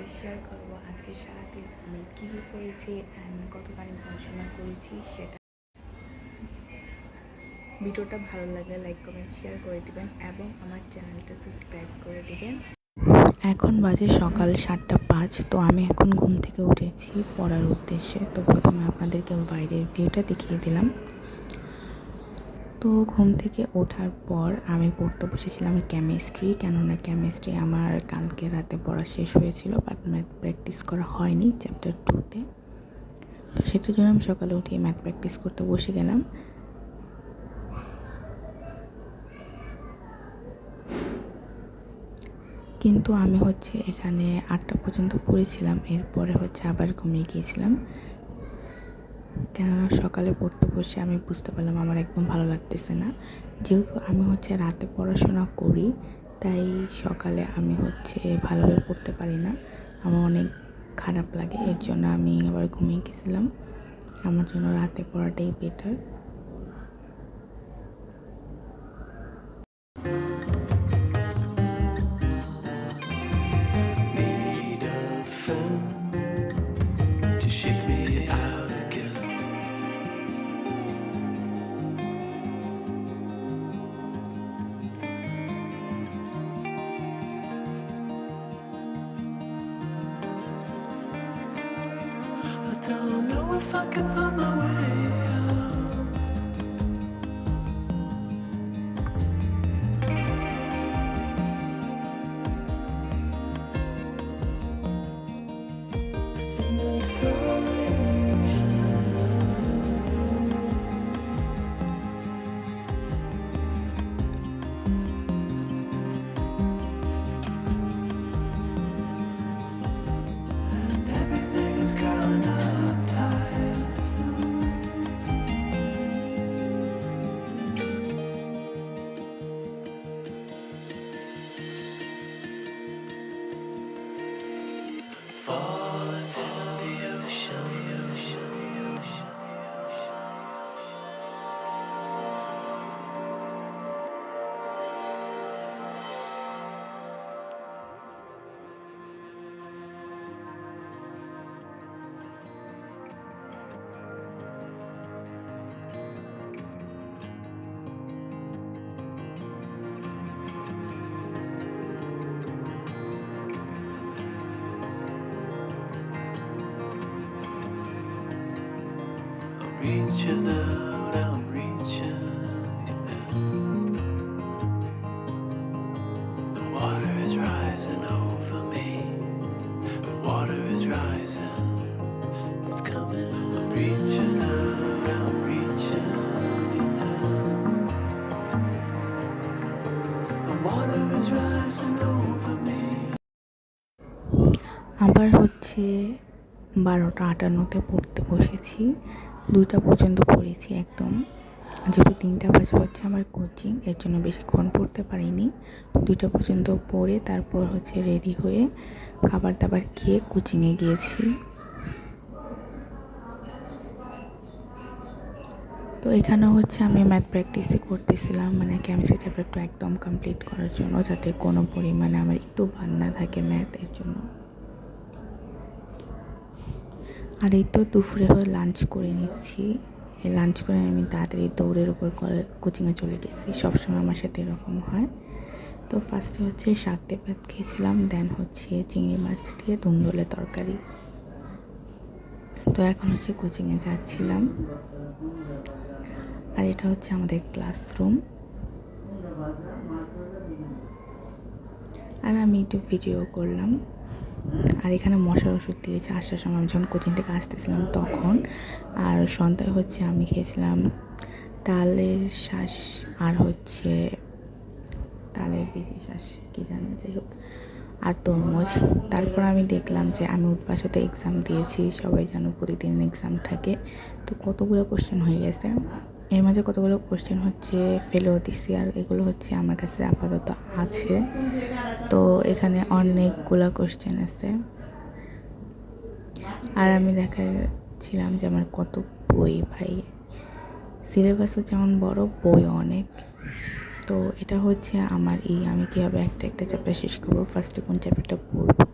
সাথে শেয়ার করবো আজকে সারাদিন আমি কী কী করেছি অ্যান্ড কতখানি পড়াশোনা করেছি সেটা। ভিডিওটা ভালো লাগলে লাইক কমেন্ট শেয়ার করে দিবেন এবং আমার চ্যানেলটা সাবস্ক্রাইব করে দিবেন। এখন বাজে সকাল 7:05। তো আমি এখন ঘুম থেকে উঠেছি পড়ার উদ্দেশ্যে। তো প্রথমে আপনাদেরকে বাইরের ভিউটা দেখিয়ে দিলাম। তো ঘুম থেকে ওঠার পর আমি পড়তে বসেছিলাম কেমিস্ট্রি, কেননা কেমিস্ট্রি আমার কালকে রাতে পড়া শেষ হয়েছিল, বাট ম্যাথ প্র্যাকটিস করা হয়নি চ্যাপ্টার 2-তে। তো সেটার জন্য আমি সকালে উঠে ম্যাথ প্র্যাকটিস করতে বসে গেলাম। কিন্তু আমি এখানে 8টা পর্যন্ত পড়েছিলাম, এরপরে আবার ঘুমিয়ে গিয়েছিলাম। কেননা সকালে পড়তে বসে আমি বুঝতে পারলাম আমার একদম ভালো লাগতেছে না। যেহেতু আমি রাতে পড়াশোনা করি, তাই সকালে আমি ভালোভাবে পড়তে পারি না, আমার অনেক খারাপ লাগে। এর জন্য আমি আবার ঘুমিয়ে গেছিলাম। আমার জন্য রাতে পড়াটাই better. Don't know if I can find my way out. In this and everything is growing up tight. There's no fall into the ocean. I'm reaching out, I'm reaching the end. The water is rising over me. The water is rising. It's coming. I'm reaching out, I'm reaching the end. The water is rising over me. আবার 12:58-তে পড়তে বসেছি, 2টা পর্যন্ত পড়েছি একদম। যেহেতু 3টা বাজে আমার কোচিং, এর জন্য বেশিক্ষণ পড়তে পারিনি। 2টা পর্যন্ত পড়ে তারপর রেডি হয়ে খাবার দাবার খেয়ে কোচিংয়ে গিয়েছি। তো এখানে আমি ম্যাথ প্র্যাকটিসই করতেছিলাম, মানে কেমিস্ট্রি চ্যাপ্টারটা একদম কমপ্লিট করার জন্য, যাতে কোনো পরিমাণে আমার একটু বাদ না থাকে ম্যাথের জন্য। আর এই তো দুপুরে লাঞ্চ করে নিচ্ছি। লাঞ্চ করে আমি তাড়াতাড়ি দৌড়ের উপর কোচিংয়ে চলে গেছি। সবসময় আমার সাথে এরকম হয়। তো ফার্স্টে শাক দিয়ে ভাত খেয়েছিলাম, দেন চিংড়ি মাছ দিয়ে ধুন্দুলের তরকারি। তো এখন কোচিংয়ে যাচ্ছিলাম। আর এটা আমাদের ক্লাসরুম। আর আমি একটু ভিডিও করলাম। আর এখানে মশার ওষুধ দিয়েছে আসার সময়, আমি যখন কোচিং থেকে আসতেছিলাম তখন। আর সন্ধ্যায় আমি খেয়েছিলাম তালের শ্বাস আর তালের বীজের শ্বাস, কী জানো, যাই হোক, আর তরমুজ। তারপর আমি দেখলাম যে আমি উদ্ভাসতে এক্সাম দিয়েছি, সবাই জানো প্রতিদিন এক্সাম থাকে। তো কতগুলো কোশ্চেন হয়ে গেছে, এর মাঝে কতগুলো কোশ্চেন ফেলেও দিছি, আর এগুলো আমার কাছে আপাতত আছে। তো এখানে অনেকগুলো কোশ্চেন আছে। আর আমি দেখাচ্ছিলাম যে আমার কত বই, ভাই সিলেবাসও যেমন বড়, বই অনেক। তো এটা আমার আমি কীভাবে একটা চ্যাপ্টার শেষ করবো, ফার্স্টে কোন চ্যাপ্টারটা পড়বো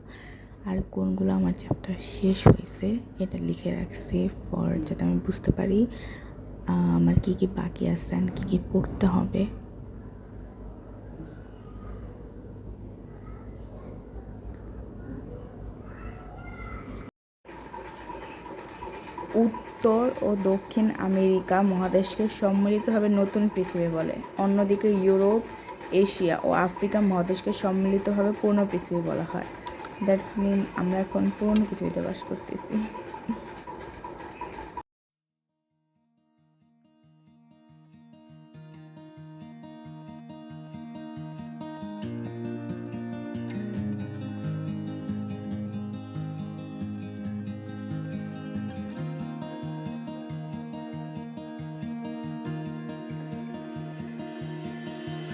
আর কোনগুলো আমার চ্যাপ্টার শেষ হয়েছে এটা লিখে রাখছি ফর যাতে আমি বুঝতে পারি আমার কী কী বাকি আছে অ্যান্ড কী কী পড়তে হবে। উত্তর ও দক্ষিণ আমেরিকা মহাদেশকে সম্মিলিতভাবে নতুন পৃথিবী বলে। অন্যদিকে ইউরোপ, এশিয়া ও আফ্রিকা মহাদেশকে সম্মিলিতভাবে পূর্ণ পৃথিবী বলা হয়। দ্যাট মিন আমরা এখন পূর্ণ পৃথিবীতে বাস করতেছি।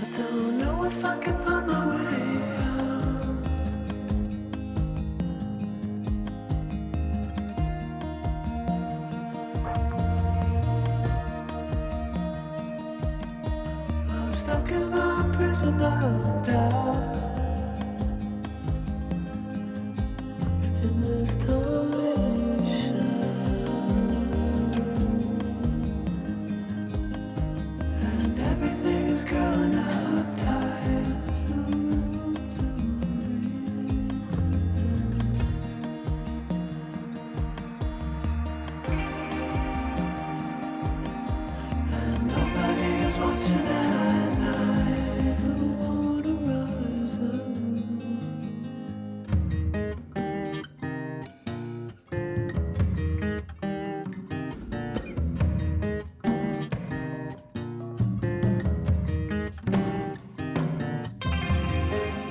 I don't know if I can find my way out. I'm stuck in a prison of doubt. In this torsion, and everything is growing up tight. There's no room to breathe. And nobody is watching at night. The water rises.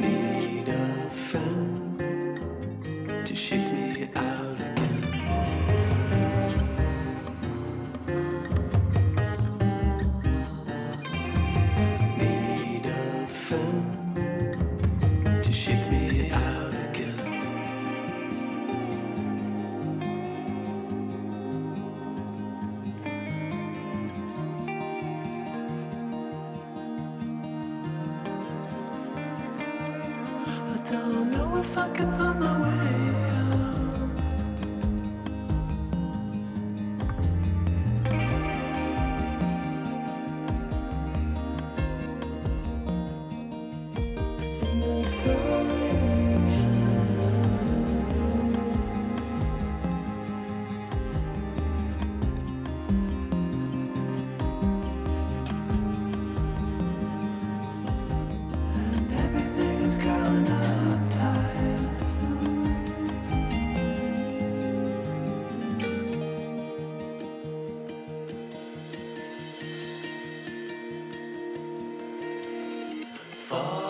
Need a friend to shake me out again. Need a friend to shake me out again. I don't know if I can find my way out. In this torsion, and everything is growing up tight. There's no room to breathe. Fall